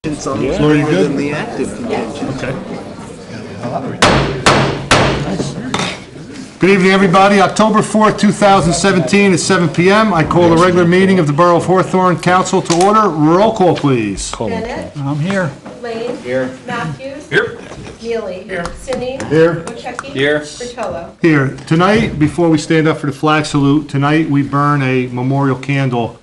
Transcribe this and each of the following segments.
It's almost greater than the active contingent. Okay. Good evening, everybody. October 4th, 2017 at 7 p.m. I call the regular meeting of the Borough of Hawthorne Council to order. Roll call, please. Bennett. I'm here. Lane. Here. Matthews. Here. Neely. Here. Sinning. Here. Wachecki. Here. Bertolo. Here. Tonight, before we stand up for the flag salute, tonight we burn a memorial candle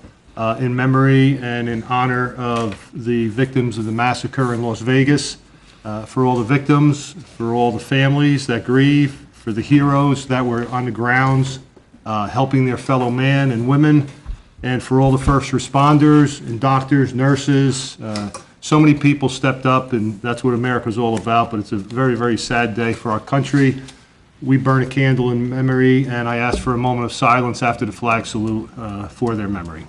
in memory and in honor of the victims of the massacre in Las Vegas, for all the victims, for all the families that grieve, for the heroes that were on the grounds helping their fellow men and women, and for all the first responders and doctors, nurses. So many people stepped up, and that's what America's all about, but it's a very, very sad day for our country. We burn a candle in memory, and I ask for a moment of silence after the flag salute for their memory.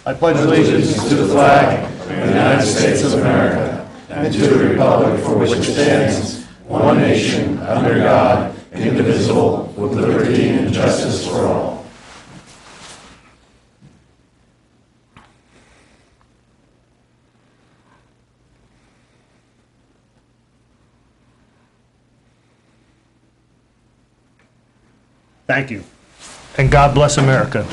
I pledge allegiance to the flag of the United States of America and to the republic for which it stands, one nation, under God, indivisible, with liberty and justice for all. Thank you. And God bless America.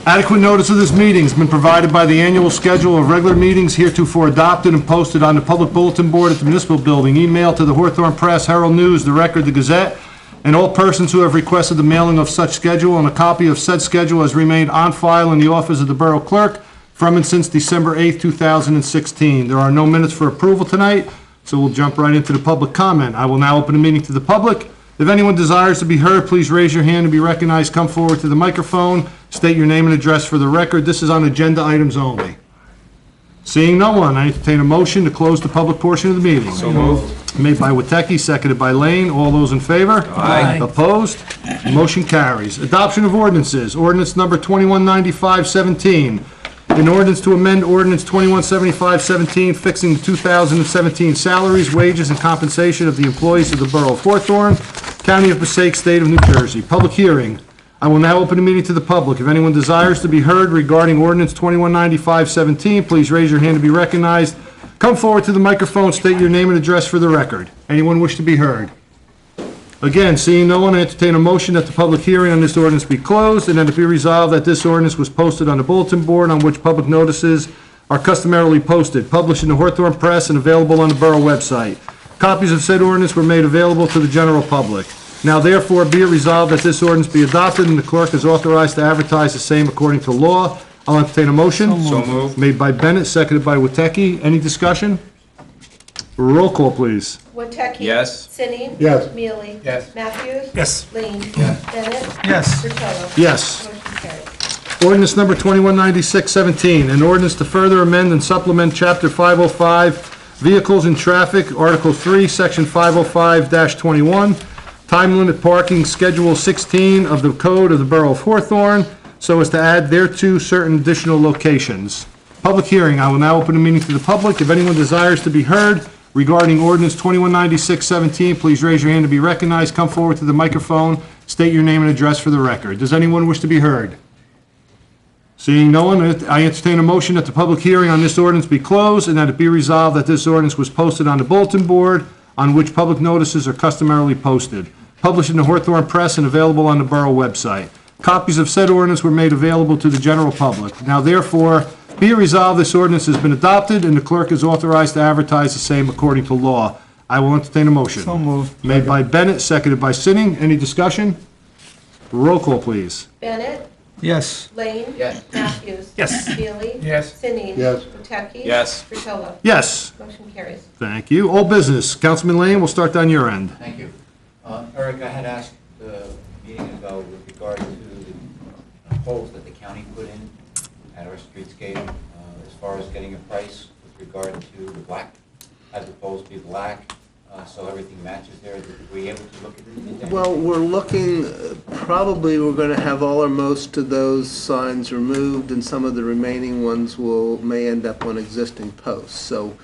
Adequate notice of this meeting has been provided by the annual schedule of regular meetings heretofore adopted and posted on the public bulletin board at the municipal building, emailed to the Hawthorne Press, Herald News, the Record, the Gazette, and all persons who have requested the mailing of such schedule, and a copy of said schedule has remained on file in the office of the Borough Clerk from and since December 8, 2016. There are no minutes for approval tonight, so we'll jump right into the public comment. I will now open the meeting to the public. If anyone desires to be heard, please raise your hand and be recognized. Come forward to the microphone. State your name and address for the record. This is on agenda items only. Seeing no one, I entertain a motion to close the public portion of the meeting. So moved. Made by Wachecki, seconded by Lane. All those in favor? Aye. Opposed? Motion carries. Adoption of ordinances. Ordinance number 2195-17. An ordinance to amend ordinance 2175-17, fixing the 2017 salaries, wages, and compensation of the employees of the Borough of Hawthorne, County of Passaic, State of New Jersey. Public hearing. I will now open the meeting to the public. If anyone desires to be heard regarding ordinance 2195-17, please raise your hand to be recognized. Come forward to the microphone, state your name and address for the record. Anyone wish to be heard? Again, seeing no one, I entertain a motion that the public hearing on this ordinance be closed, and that it be resolved that this ordinance was posted on the bulletin board on which public notices are customarily posted, published in the Hawthorne Press, and available on the borough website. Copies of said ordinance were made available to the general public. Now therefore be it resolved that this ordinance be adopted, and the clerk is authorized to advertise the same according to law. I'll entertain a motion. So moved. Made by Bennett, seconded by Wachecki. Any discussion? Roll call, please. Wachecki. Yes. Sinning. Yes. Mealy. Yes. Matthews. Yes. Lane. Yes. Bennett. Yes. Bertolo. Yes. Motion carried. Ordinance number 2196-17, an ordinance to further amend and supplement Chapter 505, Vehicles and Traffic, Article 3, Section 505-21, Time Limit Parking, Schedule 16 of the Code of the Borough of Hawthorne, so as to add thereto certain additional locations. Public hearing. I will now open the meeting to the public. If anyone desires to be heard regarding ordinance 2196-17, please raise your hand to be recognized. Come forward to the microphone. State your name and address for the record. Does anyone wish to be heard? Seeing no one, I entertain a motion that the public hearing on this ordinance be closed, and that it be resolved that this ordinance was posted on the bulletin board on which public notices are customarily posted, published in the Hawthorne Press, and available on the borough website. Copies of said ordinance were made available to the general public. Now therefore, be it resolved, this ordinance has been adopted, and the clerk is authorized to advertise the same according to law. I will entertain a motion. So moved. Made by Bennett, seconded by Sinning. Any discussion? Roll call, please. Bennett. Yes. Lane. Yes. Matthews. Yes. Mealy. Yes. Sinning. Yes. Wachecki. Yes. Bertolo. Yes. Motion carries. Thank you. All business. Councilman Lane, we'll start down your end. Thank you. Eric, I had asked a meeting ago with regard to the poles that the county put in at our streetscape, as far as getting a price with regard to the black, have the poles be black, so everything matches there. Were you able to look at it? Well, we're looking, probably we're going to have all or most of those signs removed, and some of the remaining ones may end up on existing posts. So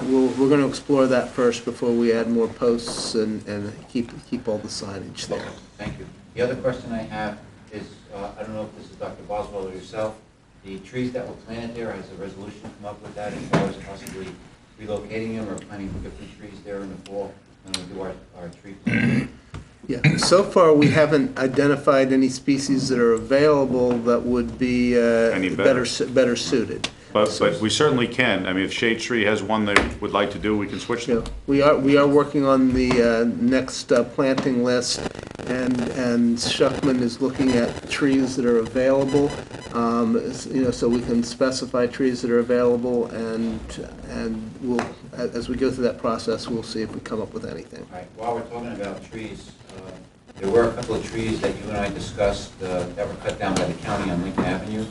we're going to explore that first before we add more posts and keep all the signage there. Okay, thank you. The other question I have is, I don't know if this is Dr. Boswell or yourself, the trees that were planted there, has a resolution come up with that as far as possibly relocating them or planting different trees there in the fall when we do our tree planting? Yeah, so far, we haven't identified any species that are available that would be Any better? better suited. But we certainly can. I mean, if Shade Tree has one they would like to do, we can switch You them. know, we are working on the next planting list, and Schuckman is looking at trees that are available, you know, so we can specify trees that are available, and we'll, as we go through that process, we'll see if we come up with anything. All right, while we're talking about trees, there were a couple of trees that you and I discussed that were cut down by the county on Lincoln Avenue.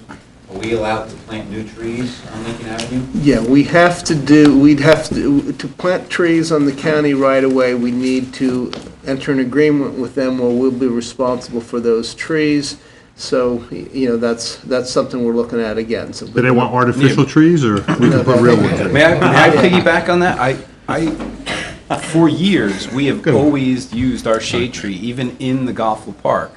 Are we allowed to plant new trees on Lincoln Avenue? Yeah, we'd have to plant trees on the county right away, we need to enter an agreement with them where we'll be responsible for those trees. So, you know, that's something we're looking at again. So, Do they want artificial trees, or we can put real ones in? May I piggyback on that? For years, we have Good. always used our shade tree, even in the Golfville Park.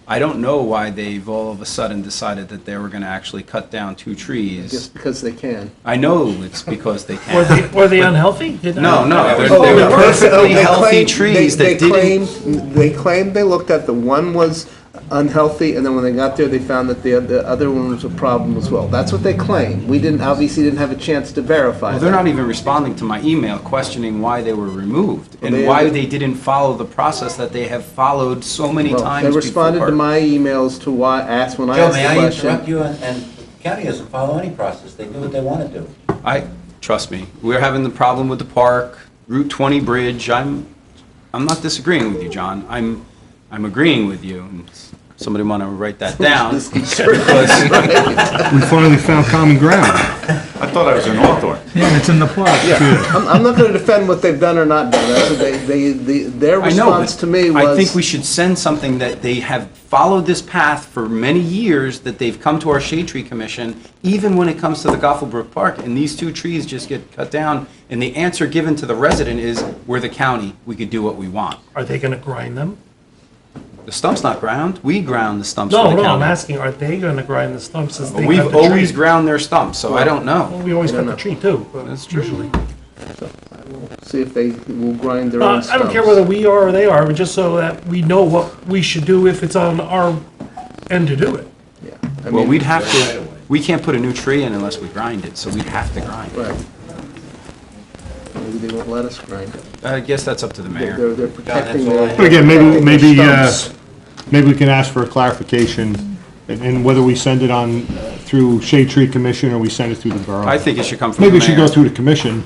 I don't know why they've all of a sudden decided that they were going to actually cut down 2 trees. Just because they can. I know it's because they can. Were they unhealthy? No, no, they Oh, were perfectly they healthy claimed- trees they that didn't. They claimed they looked at the one was unhealthy, and then when they got there, they found that the other one was a problem as well. That's what they claim. We obviously didn't have a chance to verify Well, they're that. not even responding to my email questioning why they were removed Well, and why they didn't follow the process that they have followed so many Well, times they before. responded to my emails to when I Joe, asked may the I question. interrupt you? And the county doesn't follow any process. They do what they want to do. Trust me, we're having the problem with the park, Route 20 bridge. I'm not disagreeing with you, John. I'm agreeing with you. And somebody want to write that down. We finally found common ground. I thought I was in Hawthorne. Yeah, it's in the park. I'm not going to defend what they've done or not done. That's what their I know, response but to me was. I think we should send something that they have followed this path for many years, that they've come to our Shade Tree Commission, even when it comes to the Goffelbrook Park, and these 2 trees just get cut down, and the answer given to the resident is, we're the county, we could do what we want. Are they gonna grind them? The stump's not ground, we ground the stumps for No, the no, I'm county. asking, are they gonna grind the stumps as they cut We've the always tree? ground their stumps, so I don't Well, know. we always cut the tree too. but That's true. usually. See if they will grind their own I don't care stumps. whether we are or they are, but just so that we know what we should do if it's on our end to do it. Yeah, I Well, mean, we'd have to, we can't put a new tree in unless we grind it, so we'd have to grind it. Right. Maybe they won't let us grind it. I guess that's up to the mayor. They're protecting all I their. have. But again, protecting their stumps. maybe we can ask for a clarification, and whether we send it on through Shade Tree Commission or we send it through the borough. I think it should come from the Maybe mayor. it should go through the commission,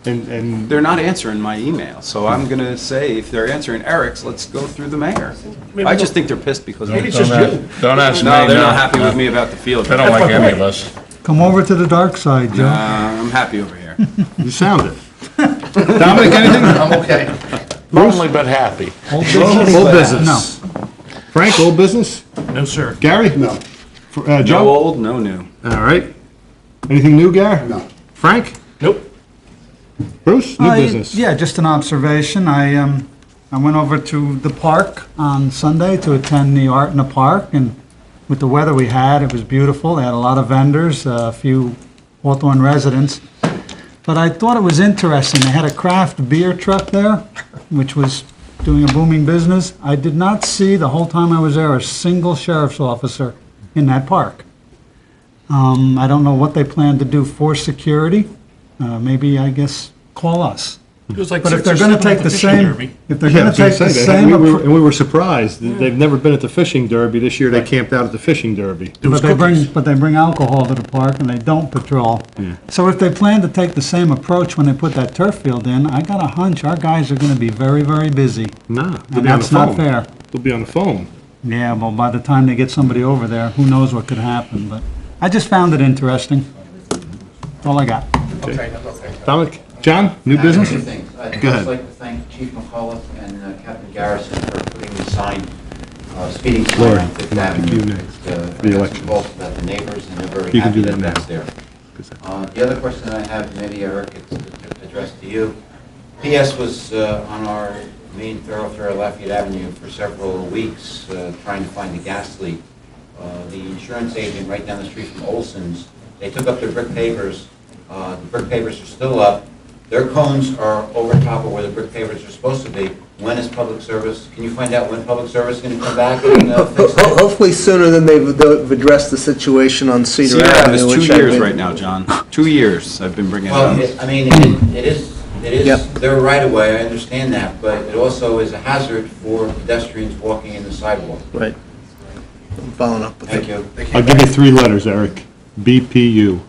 and They're not answering my email, so I'm gonna say, if they're answering Eric's, let's go through the mayor. Maybe I just they'll- think they're pissed because Maybe of it's just you. Don't ask me. No, they're no. not happy with me about the field. They don't like any of us. Come over to the dark side, Joe. I'm happy over here. you sound it. Dominic, anything? I'm okay. Lonely but happy. Old business? Frank, old business? No, sir. Gary? No. No Joe? old, no new. All right. Anything new, Gary? No. Frank? Nope. Bruce? New business? Yeah, just an observation. I went over to the park on Sunday to attend the Art in the Park, and with the weather we had, it was beautiful. They had a lot of vendors, a few Hawthorne residents. But I thought it was interesting. They had a craft beer truck there, which was doing a booming business. I did not see, the whole time I was there, a single sheriff's officer in that park. I don't know what they plan to do for security. Maybe, I guess, call us. It was like But if 6 they're or going to 7 take at the fishing same, derby. if they're Yeah, I going was to gonna take the say that. same, And we were surprised. They've never been at the fishing derby. This year they camped out at the fishing derby. It was cookies. but they bring alcohol to the park and they don't patrol. So if they plan to take the same approach when they put that turf field in, I got a hunch our guys are going to be very, very busy. Nah, they'll And be on the that's not phone. fair. They'll be on the phone. Yeah, well, by the time they get somebody over there, who knows what could happen, but I just found it interesting. That's all I got. Dominic? John, new business? Two things. I'd Go ahead. just like to thank Chief McCullough and Captain Garrison for putting the sign, speeding sign Lori, on Fifth come on, Avenue. you next. The elections. About the neighbors, and they're very You can happy do that that that's now. there. The other question I have, maybe Eric, it's addressed to you. PS was on our main thoroughfare Lafayette Avenue for several weeks trying to find a gas leak the insurance agent right down the street from Olson's, they took up their brick pavers. The brick pavers are still up. Their cones are over top of where the brick pavers are supposed to be. When is public service, can you find out when public service is going to come back and fix that? Hopefully sooner than they've addressed the situation on Cedar Cedar Ave Avenue. is which 2 I've years been- right now, John. 2 years I've been bringing it Well, up. I mean, it is Yep. their right of way, I understand that, but it also is a hazard for pedestrians walking in the sidewalk. Right. I'm following up with Thank it. you. I'll give you 3 letters, Eric. BPU.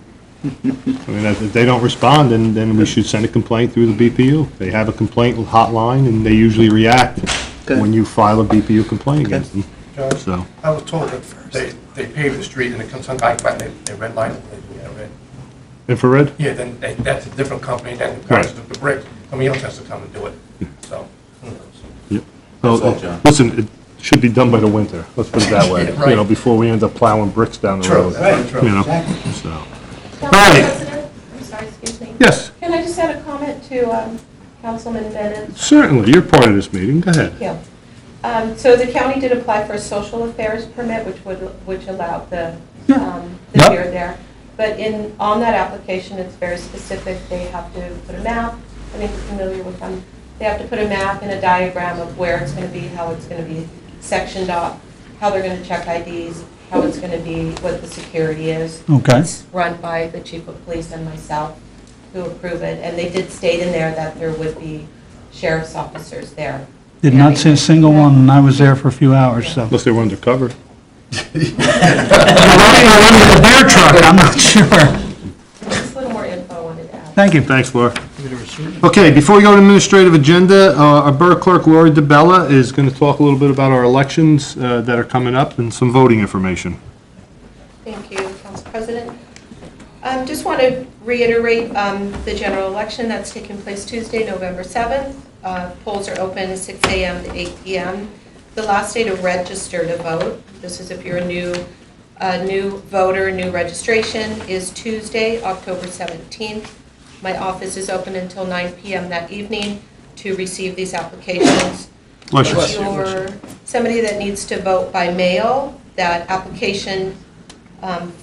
I mean, if they don't respond, then we should send a complaint through the BPU. They have a complaint hotline, and they usually react Okay. when you file a BPU complaint against them. John, So, I was told that they pave the street and it comes on back, but they red line it, red. infrared? Yeah, then that's a different company, then the guys with the brick, somebody else has to come and do it, so. who knows? Yep. That's all, Well, John. listen, it should be done by the winter, let's put it that way. Yeah, right. You know, before we end up plowing bricks down the True, road. that's true. You know, Exactly. so. Council right. President, I'm sorry, excuse me. Yes, Can I just add a comment to Councilman Bennett? certainly, you're part of this meeting, go ahead. Yeah. So the county did apply for a social affairs permit, which allowed the Yep. beer there. But on that application, it's very specific. They have to put a map. I think you're familiar with them. They have to put a map and a diagram of where it's going to be, how it's going to be sectioned off, how they're going to check IDs, how it's going to be, what the security is. Okay. It's run by the chief of police and myself who approve it. And they did state in there that there would be sheriff's officers there. Did not see a single one, and I was there for a few hours, so. Unless they were undercover. A beer truck, I'm not sure. Just a little more info I wanted to add. Thank you. Thanks, Laura. Okay, before we go to administrative agenda, our Borough Clerk, Lori DeBella, is going to talk a little bit about our elections that are coming up and some voting information. Thank you, Council President. Just want to reiterate the general election that's taking place Tuesday, November 7th. Polls are open 6 a.m. to 8 p.m. The last day to register to vote, this is if you're a new voter, new registration, is Tuesday, October 17th. My office is open until 9 p.m. that evening to receive these applications. Bless you. If you're somebody that needs to vote by mail, that application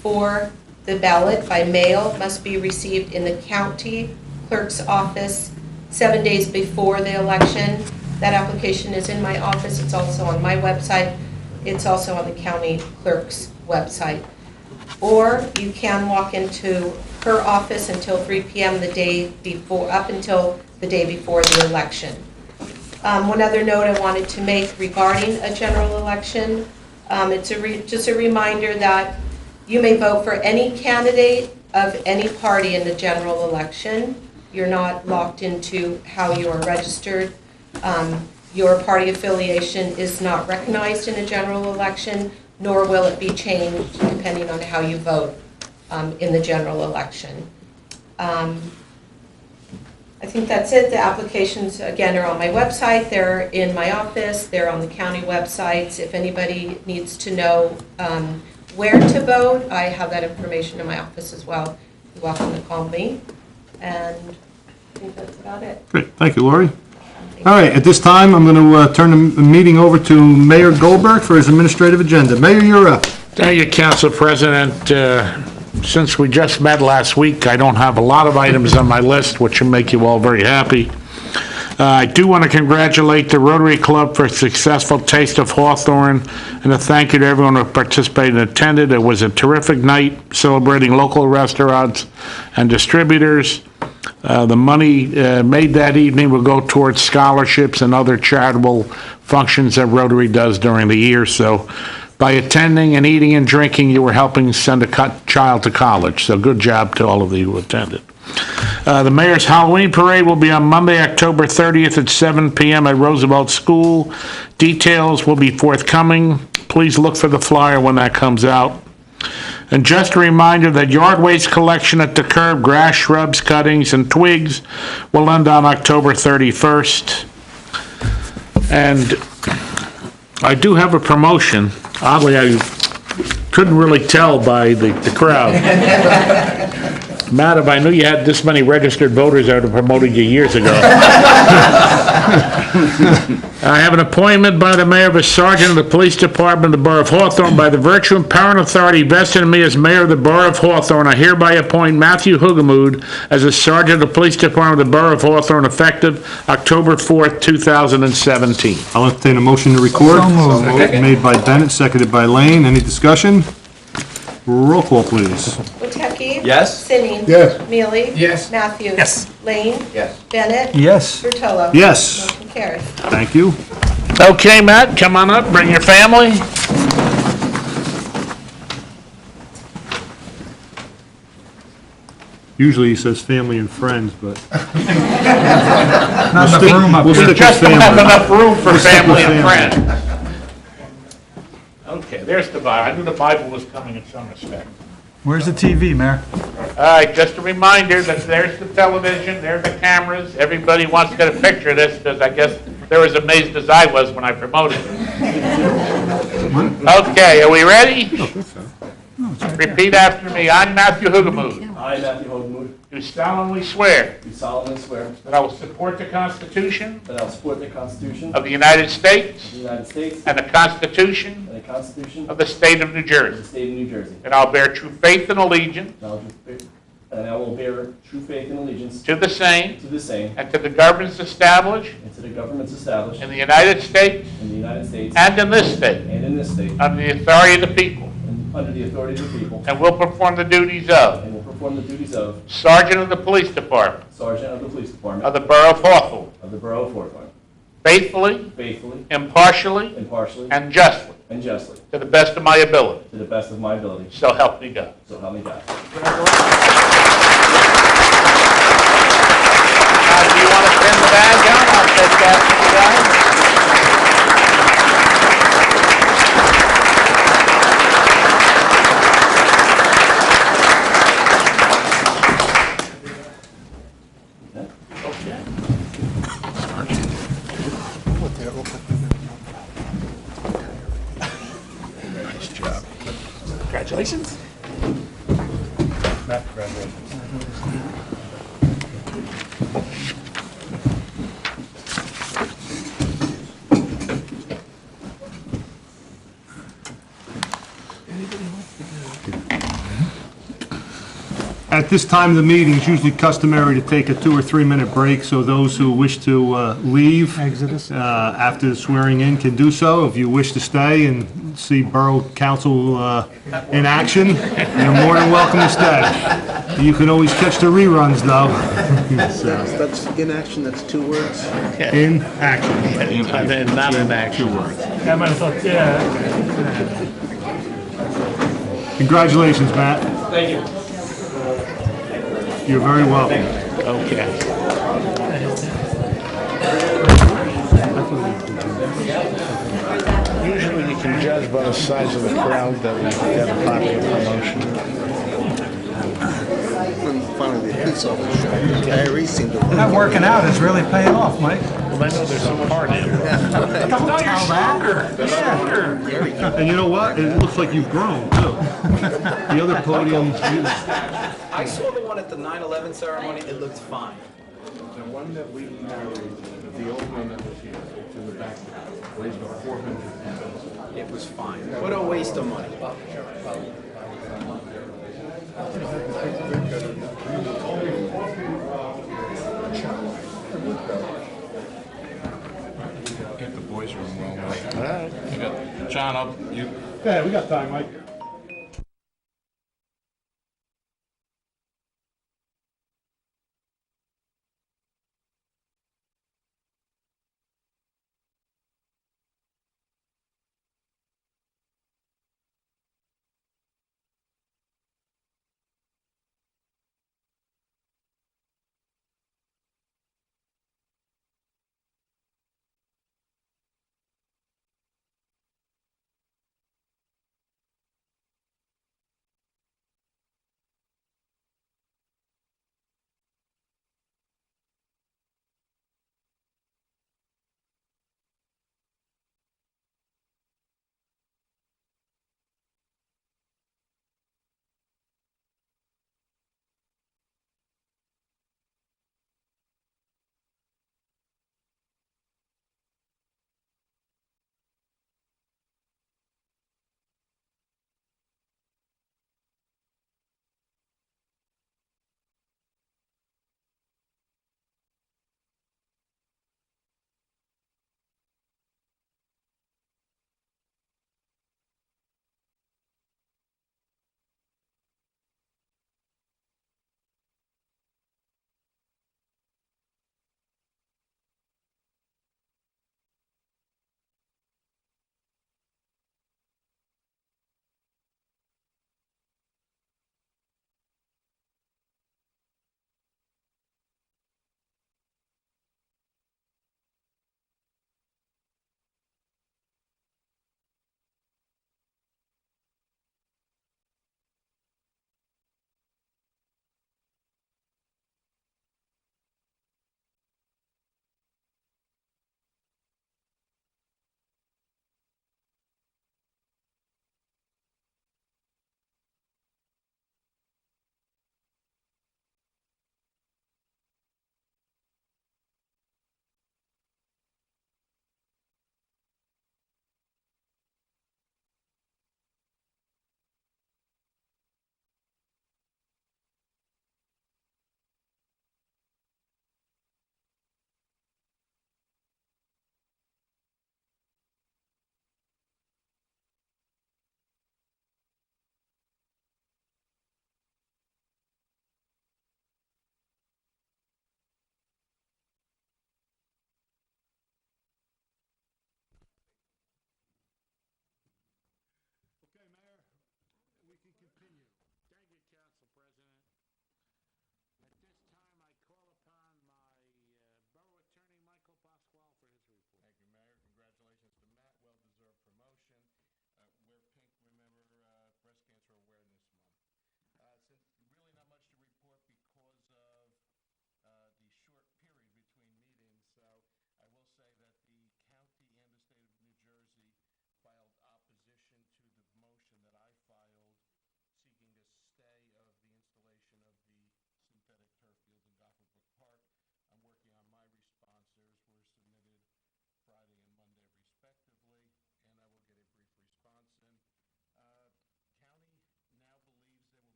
for the ballot by mail must be received in the county clerk's office 7 days before the election. That application is in my office. It's also on my website. It's also on the county clerk's website. Or you can walk into her office until 3 p.m. the day before, up until the day before the election. One other note I wanted to make regarding a general election, it's just a reminder that you may vote for any candidate of any party in the general election. You're not locked into how you are registered. Your party affiliation is not recognized in a general election, nor will it be changed depending on how you vote in the general election. I think that's it. The applications, again, are on my website. They're in my office. They're on the county websites. If anybody needs to know where to vote, I have that information in my office as well. You're welcome to call me. And I think that's about it. Great, thank you, Lori. All right, at this time, I'm going to turn the meeting over to Mayor Goldberg for his administrative agenda. Mayor, you're up. Thank you, Council President. Since we just met last week, I don't have a lot of items on my list, which will make you all very happy. I do want to congratulate the Rotary Club for a successful Taste of Hawthorne, and a thank you to everyone who participated and attended. It was a terrific night celebrating local restaurants and distributors. The money made that evening will go towards scholarships and other charitable functions that Rotary does during the year. So by attending and eating and drinking, you were helping send a child to college. So good job to all of you who attended. The Mayor's Halloween Parade will be on Monday, October 30th at 7 p.m. at Roosevelt School. Details will be forthcoming. Please look for the flyer when that comes out. And just a reminder that yard waste collection at the curb, grass, shrubs, cuttings, and twigs will end on October 31st. And I do have a promotion. Oddly, I couldn't really tell by the crowd. Matt, if I knew you had this many registered voters, I would have promoted you years ago. I have an appointment by the mayor of a sergeant of the police department of the borough of Hawthorne by the virtue and power and authority vested in me as mayor of the borough of Hawthorne. I hereby appoint Matthew Hugamood as a sergeant of the police department of the borough of Hawthorne effective October 4th, 2017. I'll entertain a motion to record. So moved. Made by Bennett, seconded by Lane. Any discussion? Roll call, please. Wateki? Yes? Sinning? Yes. Mealy? Yes. Matthews? Yes. Lane? Yes. Bennett? Yes. Ruotolo? Yes. Motion carries. Thank you. Okay, Matt, come on up, bring your family. Usually he says family and friends, but Not enough room up we'll here. stick Just with don't have family. enough room for stick with family and family. friends. Okay, there's the Bible. I knew the Bible was coming in some respect. Where's the TV, Mayor? All right, just a reminder that there's the television, there are the cameras. Everybody wants to get a picture of this because I guess they're as amazed as I was when I promoted it. Okay, are we ready? Repeat after me. I'm Matthew Hugamood. I, Matthew Hogemuth, Do solemnly swear do solemnly swear that I will support the Constitution that I will support the Constitution of the United States of the United States and the Constitution and the Constitution of the State of New of the Jersey. State of New Jersey. And I'll bear true faith and allegiance And I will bear true faith and allegiance to the same to the same and to the governments established and to the governments established in the United States in the United States and in this state and in this state, under the authority of the people, and under the authority of the people, and will perform the duties of and will perform the duties of Sergeant of the Police Department Sergeant of the Police of Department the Borough of Hawthorne, of the Borough of Hawthorne, faithfully, faithfully, impartially, impartially, and justly, and justly, to the best of my ability. to the best of my ability. So help me God. So help me God. Now, do you want to pin the badge on? I'll take that for you guys. Congratulations. At this time of the meeting, it's usually customary to take a 2 or 3 minute break, so those who wish to leave Exodus. after the swearing in can do so. If you wish to stay and see Borough Council in action, you're more than welcome to stay. You can always catch the reruns, though. So, That's in action, that's 2 words. in action. Not in action. I might have thought, yeah. Congratulations, Matt. Thank you. You're very welcome. Okay. Usually you can judge by the size of the crowd that we get a popular promotion. When finally the police officer showed up, Harry seemed to. That working out is really paying off, Mike. Well, I know there's some part in it. Don't tell that. And you know what? It looks like you've grown, too. The other podiums, I saw the one at the 9/11 ceremony, it looked fine. The one that we married, the old one that was here, it's in the back, weighs about 400 pounds. It was fine. What a waste of money. Get the boys' room well, Mike. All right. John, you Yeah, we got time, Mike.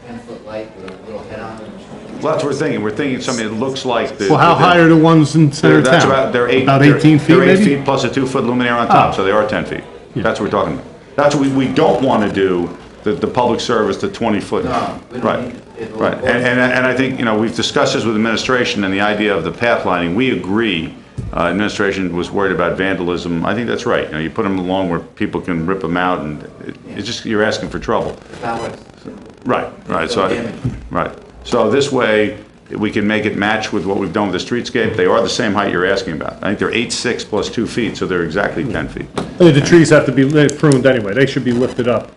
10-foot light with a little head on it. Well, that's what we're thinking. We're thinking something that looks like the. Well, how high are the ones in center of That's town? about, they're 18 feet, They're 8 maybe? feet plus a 2-foot luminaire on top, so they are 10 feet. That's what we're talking about. That's what we don't want to do, the public service, the 20-foot. No, we don't Right, need it. right. And I think, we've discussed this with administration and the idea of the path lining. We agree. Administration was worried about vandalism. I think that's right. You put them along where people can rip them out, and it's just, you're asking for trouble. It's not what it's- Right, so this way, we can make it match with what we've done with the streetscape. They are the same height you're asking about. I think they're 8'6" plus 2 feet, so they're exactly 10 feet. The trees have to be pruned anyway. They should be lifted up.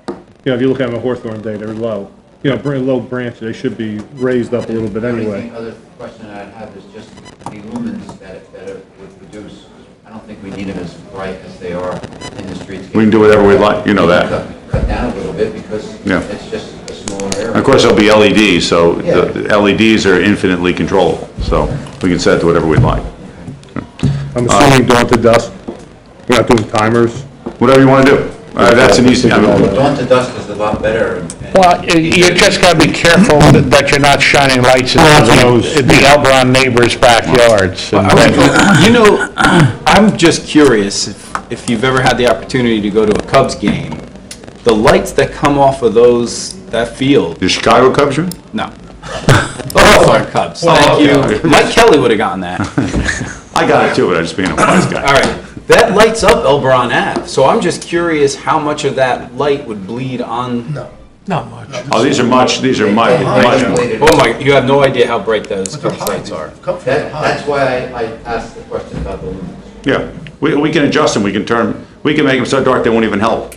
If you look at them on Hawthorne Day, they're low. Low branches, they should be raised up a little bit anyway. The other question I have is just the lumens that it would produce. I don't think we need them as bright as they are in the streetscape. We can do whatever we like, you know that. Cut down a little bit because Yeah. it's just a smaller area. Of course, there'll be LEDs, so Yeah. the LEDs are infinitely controllable, so we can set it to whatever we'd like. I'm assuming dawn to dusk. We're not doing timers. Whatever you want to do. That's an easy, Dawn to dusk is a lot better. and- Well, you just gotta be careful that you're not shining lights into the Elbron neighbors' backyards. I'm just curious if you've ever had the opportunity to go to a Cubs game, the lights that come off of that field. the Chicago Cubs, you mean? No. The Hawthorne Cubs, thank you. Mike Kelly would have gotten that. I got it too, but I'm just being a wise guy. All right, that lights up Elbron Ave, so I'm just curious how much of that light would bleed on. Not much. Oh, these are much more. Oh my, you have no idea how bright those Cubs lights are. That's why I asked the question about the lumens. Yeah, we can adjust them, we can make them so dark they won't even help.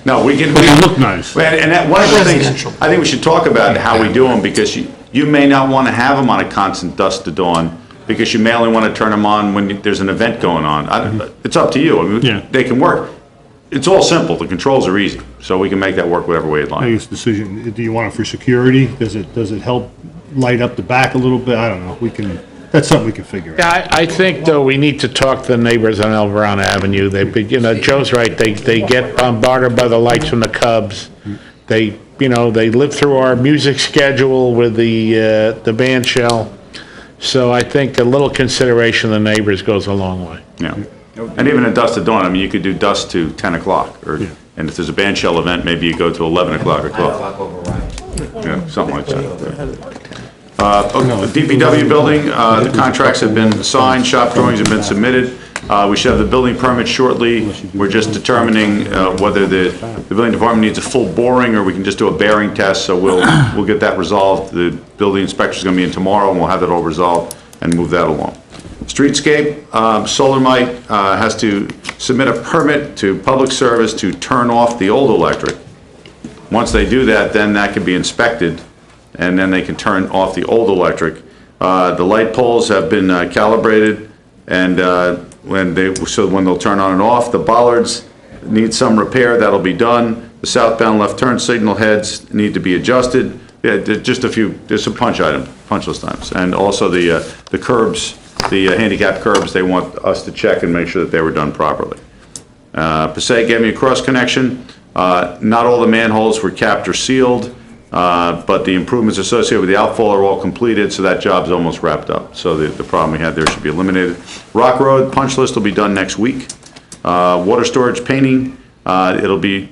No, we can. They look nice. And that, one of the things, I think we should talk about how we do them, because you may not want to have them on a constant dusk to dawn, because you may only want to turn them on when there's an event going on. It's up to you. I mean, Yeah. they can work. It's all simple. The controls are easy, so we can make that work whatever way you'd I like. guess decision, do you want it for security? Does it help light up the back a little bit? I don't know. That's something we can figure out. Yeah, I think, though, we need to talk to the neighbors on Elbron Avenue. Joe's right, they get bombarded by the lights from the Cubs. They live through our music schedule with the band shell. So I think a little consideration of the neighbors goes a long way. Yeah. And even at dusk to dawn, I mean, you could do dusk to 10 o'clock, and if there's a band shell event, maybe you go to 11 o'clock or 9 12. o'clock overrides. Yeah, something like that. The DPW building, the contracts have been signed, shop drawings have been submitted. We should have the building permit shortly. We're just determining whether the building department needs a full boring, or we can just do a bearing test, so we'll get that resolved. The building inspector's gonna be in tomorrow, and we'll have that all resolved and move that along. Streetscape, Solarmite has to submit a permit to Public Service to turn off the old electric. Once they do that, then that can be inspected, and then they can turn off the old electric. The light poles have been calibrated, and when they'll turn on and off, the bollards need some repair, that'll be done. The southbound left turn signal heads need to be adjusted. Yeah, just a few, there's some punch list items. And also the curbs, the handicap curbs, they want us to check and make sure that they were done properly. Passaic gave me a cross connection. Not all the manholes were capped or sealed, but the improvements associated with the outfall are all completed, so that job's almost wrapped up. So the problem we had there should be eliminated. Rock Road punch list will be done next week. Water storage painting, it'll be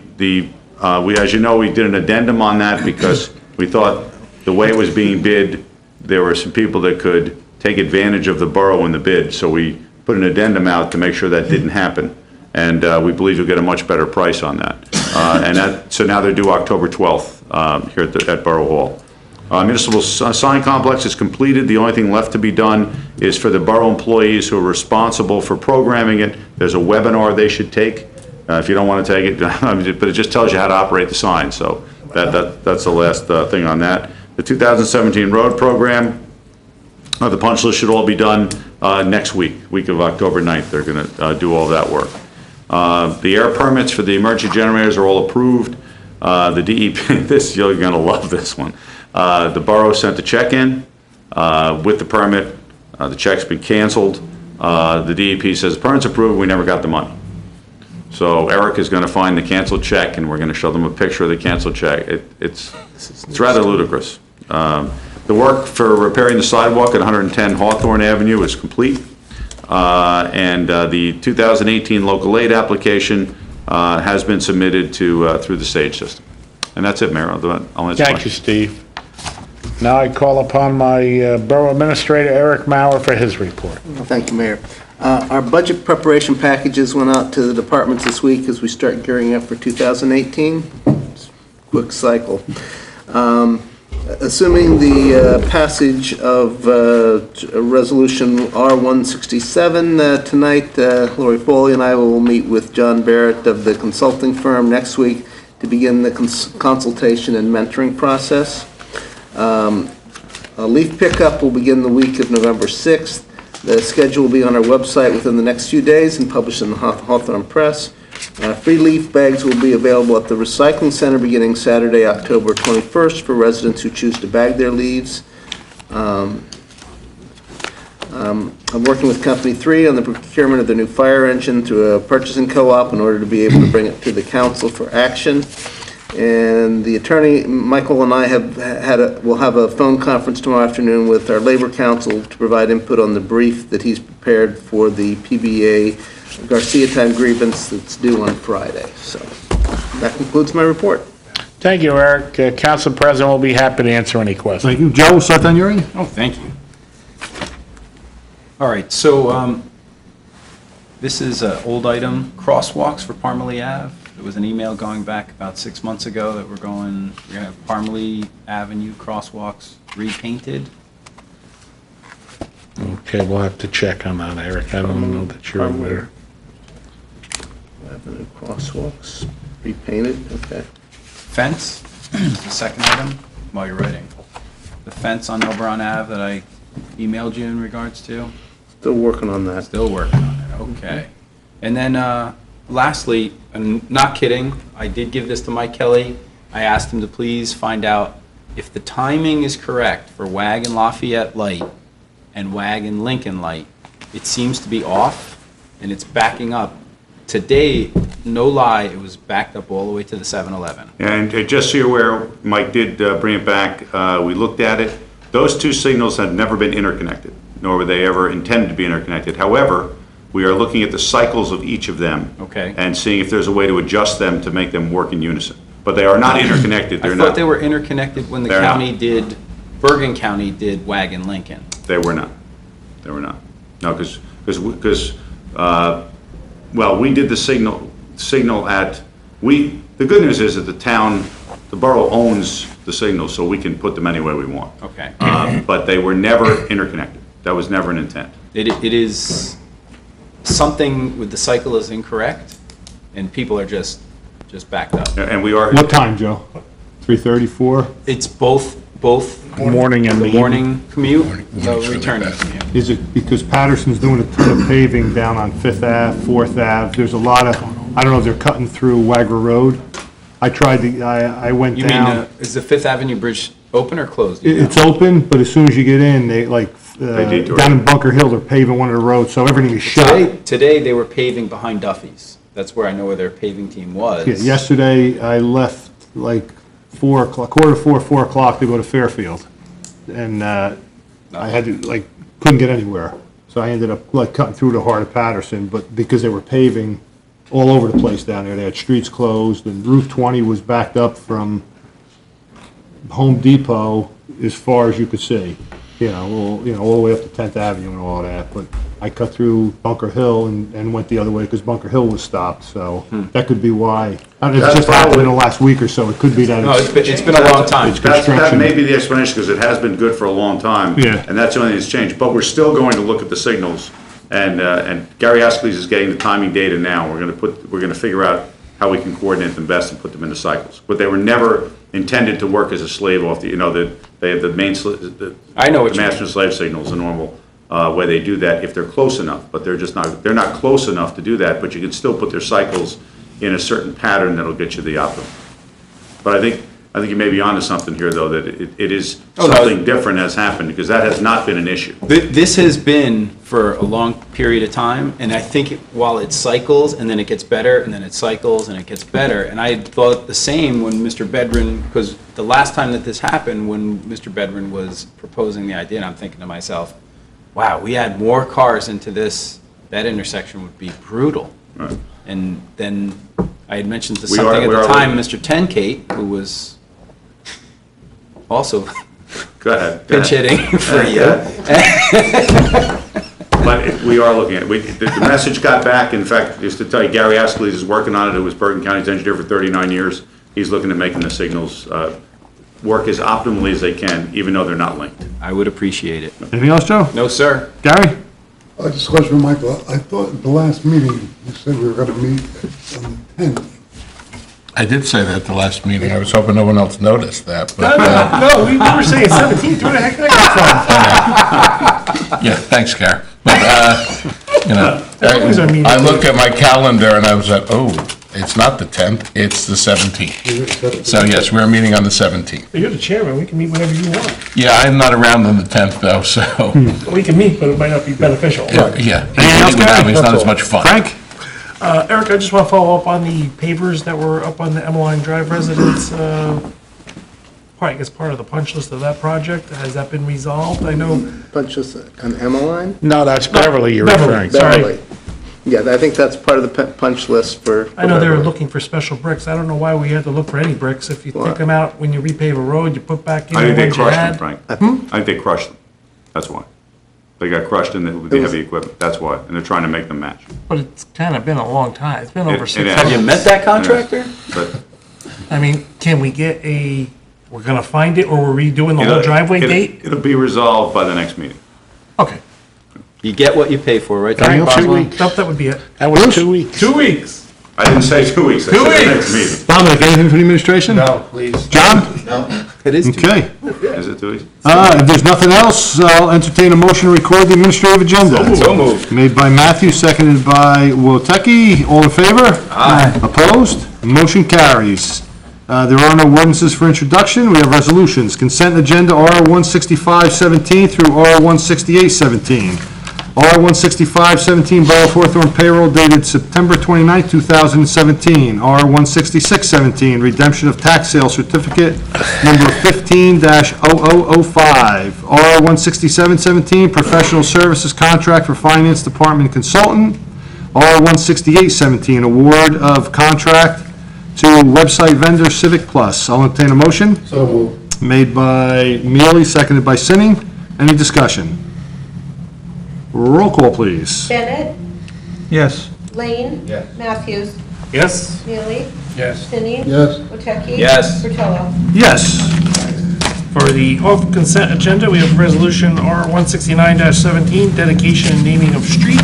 as you know, we did an addendum on that because we thought the way it was being bid, there were some people that could take advantage of the borough in the bid, so we put an addendum out to make sure that didn't happen. And we believe you'll get a much better price on that. So now they're due October 12th here at Borough Hall. Municipal sign complex is completed. The only thing left to be done is for the borough employees who are responsible for programming it. There's a webinar they should take. If you don't want to take it, but it just tells you how to operate the sign. So that's the last thing on that. The 2017 road program, the punch list should all be done next week of October 9th. They're going to do all that work. The air permits for the emergency generators are all approved. The DEP, you're going to love this one. The borough sent a check in with the permit. The check's been canceled. The DEP says the permit's approved, we never got the money. So Eric is going to find the canceled check, and we're going to show them a picture of the canceled check. It's rather ludicrous. The work for repairing the sidewalk at 110 Hawthorne Avenue is complete, and the 2018 local aid application has been submitted to through the SAGE system. And that's it, Mayor. I'll answer Thank you, Steve. Now I call upon my Borough Administrator, Eric Mauer, for his report. Thank you, Mayor. Our budget preparation packages went out to the departments this week as we start gearing up for 2018. Quick cycle. Assuming the passage of Resolution R-167 tonight, Lori Foley and I will meet with John Barrett of the consulting firm next week to begin the consultation and mentoring process. A leaf pickup will begin the week of November 6th. The schedule will be on our website within the next few days and published in the Hawthorne Press. Free leaf bags will be available at the recycling center beginning Saturday, October 21st for residents who choose to bag their leaves. I'm working with Company 3 on the procurement of the new fire engine through a purchasing co-op in order to be able to bring it to the council for action. And the attorney, Michael, and I will have a phone conference tomorrow afternoon with our Labor Council to provide input on the brief that he's prepared for the PBA Garcia time grievance that's due on Friday. So that concludes my report. Thank you, Eric. Council President will be happy to answer any questions. Thank you. Joe, start on your end? Oh, thank you. All right, so this is an old item, crosswalks for Parmalee Ave. There was an email going back about 6 months ago that we're going to have Parmalee Avenue crosswalks repainted. Okay, we'll have to check on that, Eric. I don't know that you're aware. Avenue crosswalks repainted. Okay. Fence, the second item, while you're writing. The fence on Elberon Ave that I emailed you in regards to. Still working on that. Still working on it, okay. And then lastly, and not kidding, I did give this to Mike Kelly. I asked him to please find out if the timing is correct for WAG and Lafayette Light and WAG and Lincoln Light. It seems to be off, and it's backing up. Today, no lie, it was backed up all the way to the 7-Eleven. And just so you're aware, Mike did bring it back. We looked at it. Those two signals had never been interconnected, nor were they ever intended to be interconnected. However, we are looking at the cycles of each of them. Okay. And seeing if there's a way to adjust them to make them work in unison. But they are not interconnected. I thought they were interconnected when the county did, Bergen County did WAG and Lincoln. They were not. They were not. No, because well, we did the signal at, the good news is that the borough owns the signal, so we can put them any way we want. Okay. But they were never interconnected. That was never an intent. It is, something with the cycle is incorrect, and people are just backed up. And we are. What time, Joe? 3:30, 4? It's both Morning and the the morning commute, the returning commute. Is it because Patterson's doing a ton of paving down on 5th Ave, 4th Ave? There's a lot of, I don't know if they're cutting through Wagra Road. I tried I went You down. mean, is the Fifth Avenue Bridge open or closed? It's open, but as soon as you get in, they detour. down in Bunker Hill, they're paving one of the roads, so everything is shut. Today they were paving behind Duffy's. That's where I know where their paving team was. Yeah, yesterday, I left like 4 o'clock, quarter to 4 o'clock to go to Fairfield. And I had to, couldn't get anywhere. So I ended up cutting through the heart of Patterson, but because they were paving all over the place down there, they had streets closed, and Route 20 was backed up from Home Depot as far as you could see. All the way up to 10th Avenue and all that, but I cut through Bunker Hill and went the other way because Bunker Hill was stopped, so that could be why. It's just happened in the last week or so, it could be that. No, it's been a long time. That may be the explanation, because it has been good for a long time. Yeah. And that's the only thing that's changed. But we're still going to look at the signals, and Gary Asclees is getting the timing data now. We're going to figure out how we can coordinate them best and put them into cycles. But they were never intended to work as a slave off they have the main, I know what the you master and slave signals, the normal way they do that if they're close enough, but they're not close enough to do that, but you can still put their cycles in a certain pattern that'll get you the optimum. But I think I think you may be onto something here, though, that it is Oh, no. something different has happened, because that has not been an issue. This has been for a long period of time, and I think while it cycles, and then it gets better, and then it cycles, and it gets better, and I thought the same when Mr. Bedrin, because the last time that this happened, when Mr. Bedrin was proposing the idea, and I'm thinking to myself, wow, we add more cars into that intersection would be brutal. Right. And then I had mentioned to We something are at the time, looking. Mr. Tenkate, who was also Go ahead. pinch hitting for you. But we are looking at it. The message got back. In fact, just to tell you, Gary Ascles is working on it, who was Bergen County's engineer for 39 years. He's looking at making the signals work as optimally as they can, even though they're not linked. I would appreciate it. Anything else, Joe? No, sir. Gary? Just a question for Michael. I thought at the last meeting, you said we were going to meet on the 10th. I did say that at the last meeting. I was hoping no one else noticed that, No, but, no, we were saying 17th, where the heck did that come from? yeah, thanks, Gary. But, Always our meeting I looked at my calendar and I was like, oh, it's not the 10th, it's the 17th. So yes, we're meeting on the 17th. You're the chairman, we can meet whenever you want. Yeah, I'm not around on the 10th though, so, We can meet, but it might not be beneficial. yeah. else, Gary? It's not as much fun. Frank? Eric, I just want to follow up on the pavers that were up on the Emmeline Drive residence. I guess part of the punch list of that project. Has that been resolved? I know. Punch list on Emmeline? No, that's Beverly you're Beverly. referring to. Sorry. Beverly. Yeah, I think that's part of the punch list for. I know they were Beverly. looking for special bricks. I don't know why we had to look for any bricks. If you What? take them out when you repave a road, you put back in I the think they ones you crushed them, had. Frank. I think they crushed them. That's why. They got crushed in the heavy equipment. That's why. And they're trying to make them match. But it's kind of been a long time. It's been over It 6 has. Have you months. met that contractor? But I mean, can we get we're gonna find it, or we're redoing the whole driveway gate? It'll be resolved by the next meeting. Okay. You get what you pay for, right? Anything Dr. else? Boswell? Nope, that would be it. That was 2 weeks. 2 weeks. I didn't say 2 weeks. I said the next meeting. Dominic, anything from the administration? No, please. John? It is 2 weeks. Okay. Is it 2 weeks? If there's nothing else, I'll entertain a motion to record the administrative agenda. So moved. Made by Matthew, seconded by Woteki. All in favor? Aye. Opposed? Motion carries. There are no ordinances for introduction. We have resolutions. Consent agenda R-165-17 through R-168-17. R-165-17, Borough of Hawthorne payroll dated September 29, 2017. R-166-17, redemption of tax sale certificate number 15-0005. R-167-17, professional services contract for finance department consultant. R-168-17, award of contract to website vendor Civic Plus. I'll entertain a motion. So moved. Made by Mealy, seconded by Sinning. Any discussion? Roll call, please. Bennett, Yes. Lane. Yes. Matthews, Yes. Neely, Yes. Finney. Yes. Woteki. Yes. Rutello. Yes. For the off consent agenda, we have resolution R-169-17, dedication and naming of street.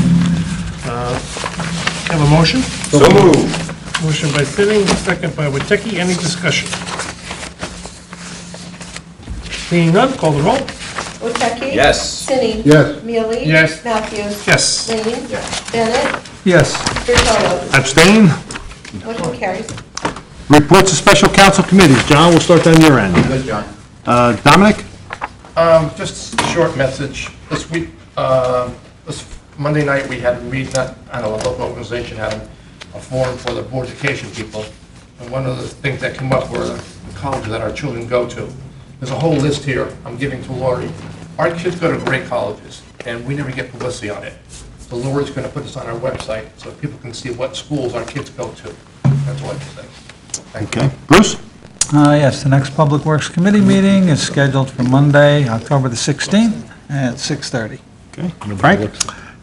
Have a motion? So moved. Motion by Finning, second by Woteki. Any discussion? Seeing none, call the roll. Woteki. Yes. Finney. Yes. Mealy. Yes. Matthews. Yes. Lane. Bennett. Yes. Rutello. Abstain. Motion carries. Reports of special council committees. John, we'll start on your end. Good, John. Dominic? Just a short message. This week, this Monday night, we had a meeting, a local organization had a forum for the board education people. And one of the things that came up were the colleges that our children go to. There's a whole list here I'm giving to Lori. Our kids go to great colleges, and we never get publicity on it. So Lori's going to put this on our website so people can see what schools our kids go to. That's all I can say. Thank you. Okay. Bruce? Yes, the next Public Works Committee meeting is scheduled for Monday, October the 16th at 6:30. Okay. Frank?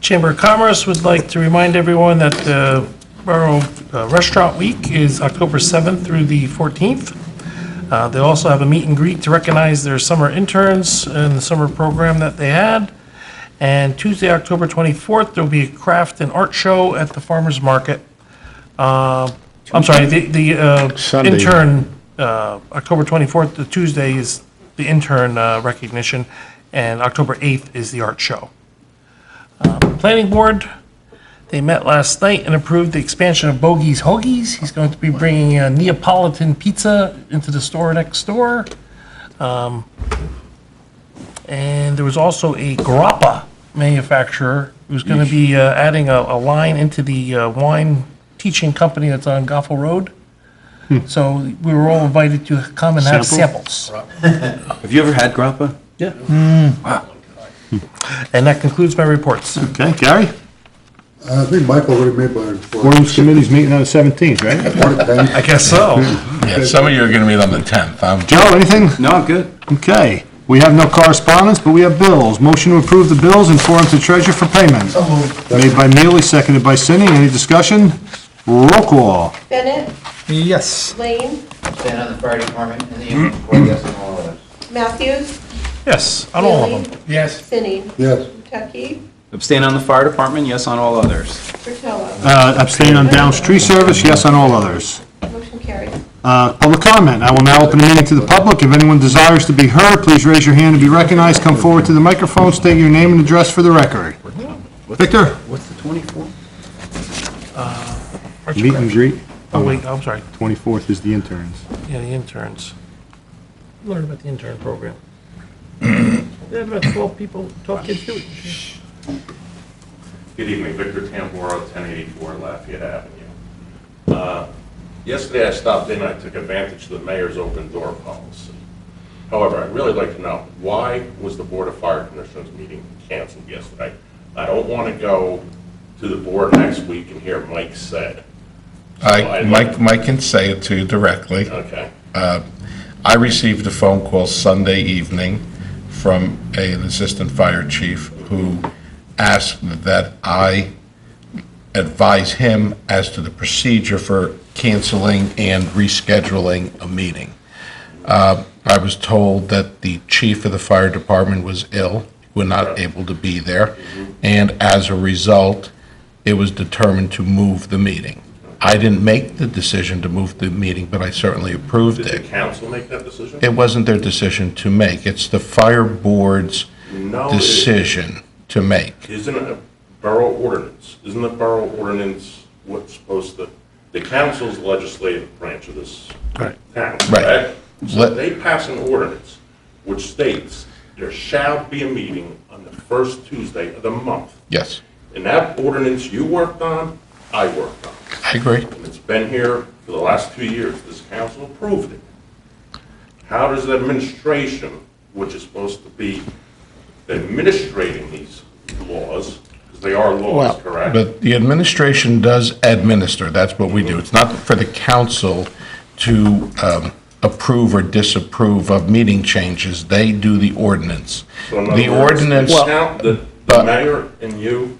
Chamber of Commerce would like to remind everyone that the Borough Restaurant Week is October 7th through the 14th. They also have a meet and greet to recognize their summer interns and the summer program that they had. And Tuesday, October 24th, there'll be a craft and art show at the Farmers Market. I'm sorry, the Sunday. intern, October 24th, the Tuesday is the intern recognition, and October 8th is the art show. Planning Board, They met last night and approved the expansion of Bogey's Hoagies. He's going to be bringing a Neapolitan pizza into the store next door. And there was also a grappa manufacturer who's going to be adding a line into the wine teaching company that's on Goffle Road. So we were all invited to come and have samples. Have you ever had grappa? Yeah. Wow. And that concludes my reports. Okay, Gary? I think Michael already made my report. Ordinance Committee's meeting on the 17th, right? I guess so. Yeah, some of you are going to meet on the 10th. Joe, anything? No, I'm good. Okay. We have no correspondence, but we have bills. Motion to approve the bills and forward to treasurer for payment. Made by Mealy, seconded by Cindy. Any discussion? Roll call. Bennett, Yes. Lane, Stand on the fire department and the ambulance corps, yes, and all others. Matthews, Yes, on all of them. Bailey, Yes. Sinning, Yes. Tucky, Abstain on the fire department, yes on all others. Fratello. Abstain on Downs Tree Service, yes on all others. Motion carried. Public comment. I will now open the meeting to the public. If anyone desires to be heard, please raise your hand to be recognized. Come forward to the microphone, state your name and address for the record. Victor? What's the 24th? Meet and greet. Oh, wait, I'm sorry. 24th is the interns. Yeah, the interns. Learn about the intern program. They have about 12 people, 12 kids do it. Good evening, Victor Tamboro, 1084 Lafayette Avenue. Yesterday I stopped in, I took advantage of the mayor's open door policy. However, I'd really like to know, why was the Board of Fire Commissioners meeting canceled yesterday? I don't want to go to the board next week and hear Mike said. Mike can say it to you directly. Okay. I received a phone call Sunday evening from an assistant fire chief who asked that I advise him as to the procedure for canceling and rescheduling a meeting. I was told that the chief of the fire department was ill, was not able to be there, and as a result, it was determined to move the meeting. I didn't make the decision to move the meeting, but I certainly approved Did the it. council make that decision? It wasn't their decision to make. It's the fire board's No, decision to make. Isn't it a borough ordinance? Isn't the borough ordinance what's supposed to, the council's legislative branch of this Right. town, Right. correct? So Let- they pass an ordinance which states there shall be a meeting on the first Tuesday of the month. Yes, And that ordinance you worked on, I worked on. I agree. And it's been here for the last 2 years. This council approved it. How does the administration, which is supposed to be administrating these laws, because they are laws, correct? But the administration does administer, that's what we do. It's not for the council to approve or disapprove of meeting changes. They do the ordinance. So in other The words, ordinance, the but- mayor and you,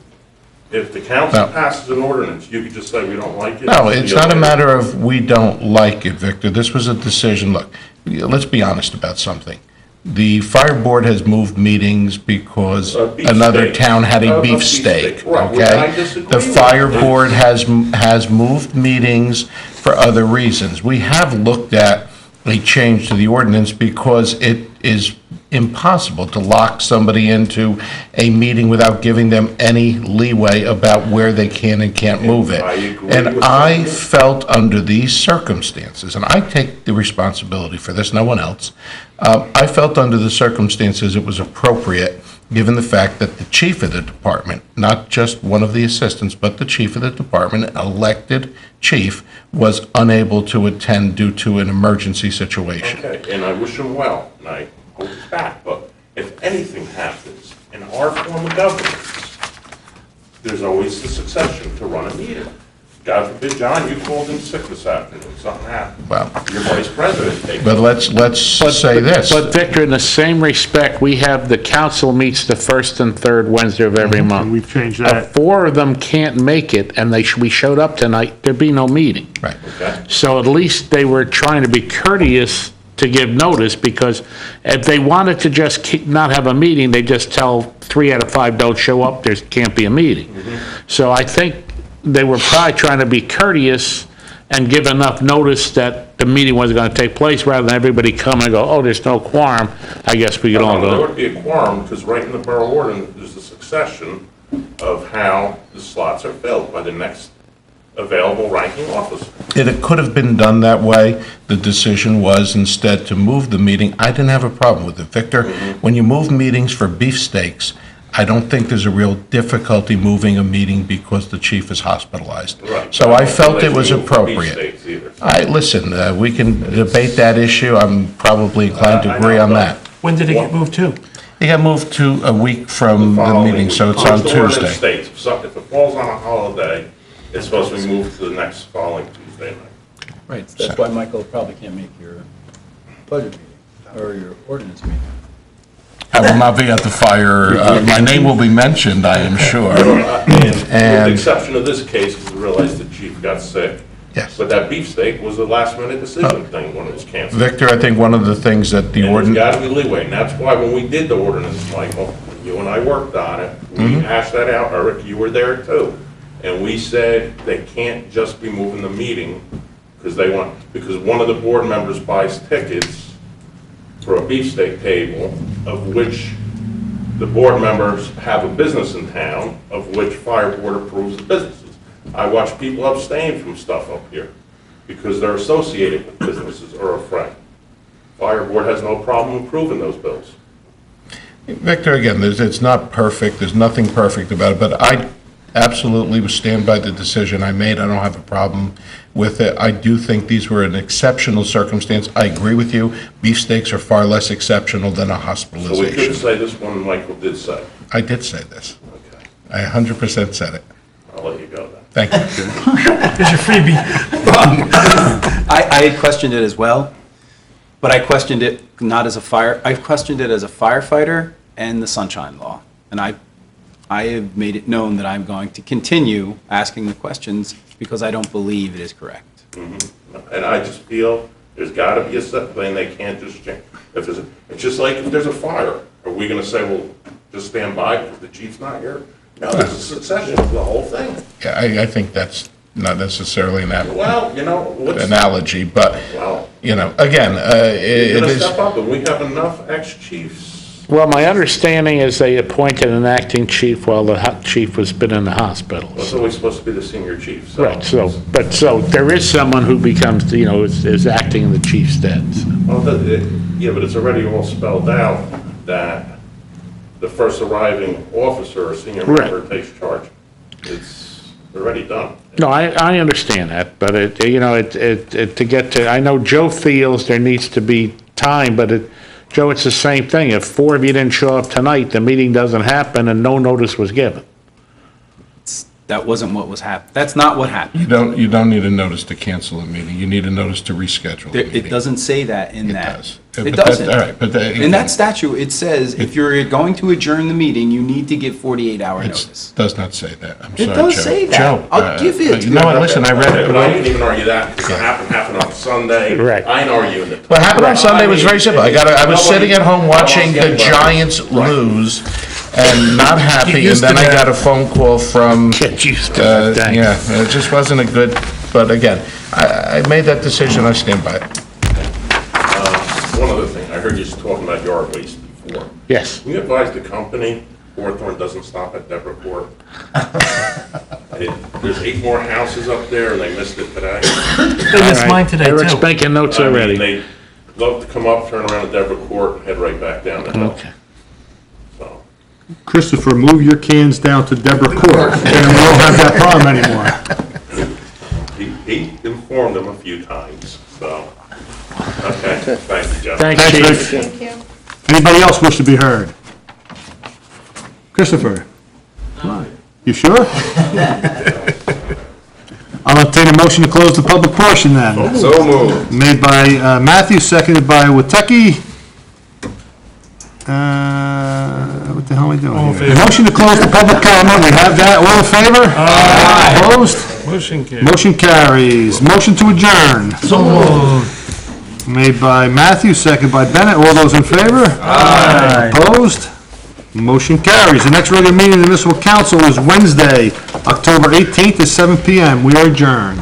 if the council No. passes an ordinance, you could just say, we don't like it. no, it's not a matter of we don't like it, Victor. This was a decision, look, let's be honest about something. The fire board has moved meetings because Beef another steak. town had a beef beef steak, steak, right, which I okay? disagree The with. fire board has moved meetings for other reasons. We have looked at a change to the ordinance because it is impossible to lock somebody into a meeting without giving them any leeway about where they can and can't move it. I agree And with I you. felt under these circumstances, and I take the responsibility for this, no one else, I felt under the circumstances it was appropriate, given the fact that the chief of the department, not just one of the assistants, but the chief of the department, elected chief, was unable to attend due to an emergency situation. Okay, and I wish him well, and I hope he's back, but if anything happens in our form of governance, there's always the succession to run a meeting. God forbid, John, you called in sick this afternoon, something happened. Well, Your vice president takes. but let's say this. But Victor, in the same respect, we have, the council meets the first and third Wednesday of every month. We've changed If that. 4 of them can't make it, and we showed up tonight, there'd be no meeting. Right. Okay. So at least they were trying to be courteous to give notice, because if they wanted to just not have a meeting, they just tell 3 out of 5 don't show up, there can't be a meeting. So I think they were probably trying to be courteous and give enough notice that the meeting wasn't going to take place, rather than everybody come and go, oh, there's no quorum, I guess we could all There go. would be a quorum, because right in the borough ordinance, there's a succession of how the slots are filled by the next available ranking officer. It could have been done that way. The decision was instead to move the meeting. I didn't have a problem with it. Victor, when you move meetings for beefsteaks, I don't think there's a real difficulty moving a meeting because the chief is hospitalized. Right. So I felt it Don't was let you move for appropriate. beefsteaks either. Listen, we can debate that issue. I'm probably inclined to I agree know, on but- that. When did it get moved to? It got moved to a week from the Following meeting, so week. it's on The ordinance Tuesday. states, if it falls on a holiday, it's supposed to be moved to the next following Tuesday night. Right, that's why Michael probably can't make your budget meeting, or your ordinance meeting. I will not be at the fire. My name will be mentioned, I am sure. With the And, exception of this case, because I realized the chief got sick. yes. But that beefsteak was a last minute decision thing when it was canceled. Victor, I think one of the things that the And there's ordinance, gotta be leeway, and that's why when we did the ordinance, Michael, you and I worked on it, we hashed that out, Eric, you were there too. And we said they can't just be moving the meeting, because one of the board members buys tickets for a beefsteak table, of which the board members have a business in town, of which fire board approves the businesses. I watch people abstain from stuff up here, because they're associated with businesses or a friend. Fire board has no problem approving those bills. Victor, again, it's not perfect, there's nothing perfect about it, but I absolutely would stand by the decision I made. I don't have a problem with it. I do think these were an exceptional circumstance. I agree with you, beefsteaks are far less exceptional than a So we couldn't hospitalization. say this one, Michael did say. I did say this. Okay, I 100% said it. I'll let you go then. Thank you. Here's your freebie. I had questioned it as well, but I questioned it not as I questioned it as a firefighter and the sunshine law. And I have made it known that I'm going to continue asking the questions because I don't believe it is correct. And I just feel there's gotta be a set thing, they can't just change. It's just like if there's a fire, are we gonna say, well, just stand by because the chief's not here? No, there's a succession to the whole thing. Yeah, I think that's not necessarily an Well, you know, analogy, but, well, again, you're it gonna is, step up, and we have enough ex-chiefs. Well, my understanding is they appointed an acting chief while the chief was been in the hospital. Well, it's always supposed to be the senior chief, so. Right, so there is someone who becomes, is acting in the chief's stead. so. Well, yeah, but it's already all spelled out that the first arriving officer or senior Right. member takes charge. It's already done. No, I understand that, but to get to, I know Joe feels there needs to be time, but Joe, it's the same thing. If 4 of you didn't show up tonight, the meeting doesn't happen and no notice was given. That wasn't what was happening. That's not what happened. you don't need a notice to cancel a meeting, you need a notice to reschedule the meeting. It doesn't say that in It that. does. It But that- doesn't. all right, but In that statute, it says if you're going to adjourn the meeting, you need to give 48-hour It notice. does not say that, I'm It sorry, does Joe. say that. Joe, I'll give it. You know what, listen, I read Okay, but I it. didn't even argue that, because it happened on Sunday. Right. I ain't arguing it. What happened on Sunday was very simple. I was sitting at home watching the Nobody- Giants lose and not happy, Get and used then to I that. got a phone call from, Get used to it, thanks. yeah, it just wasn't a good, but again, I made that decision, I stand by it. One other thing, I heard you talking about yard waste before. Yes. Can you advise the company Hawthorne doesn't stop at Deborah Court? There's 8 more houses up there, and they missed it today. They missed All right. mine today, Eric's too. making notes I mean, already. they love to come up, turn around at Deborah Court, and head right back down the hill. Okay. So, Christopher, move your cans down to Deborah Court, and we won't have that problem anymore. he informed them a few times, so, okay, thank you, Jeff. Thanks, Thanks, chief. Rick. Thank you. Anybody else wish to be heard? Christopher? You sure? I'll entertain a motion to close the public portion then. So moved. Made by Matthew, seconded by Wateki. What the hell are we doing All in here? favor. Motion to close the public comment, we have that, all in favor? Aye. Opposed? Motion carried. Motion carries. Motion to adjourn. So moved. Made by Matthew, seconded by Bennett. All those in favor? Aye. Opposed? Motion carries. The next regular meeting of the municipal council is Wednesday, October 18th at 7 PM. We are adjourned.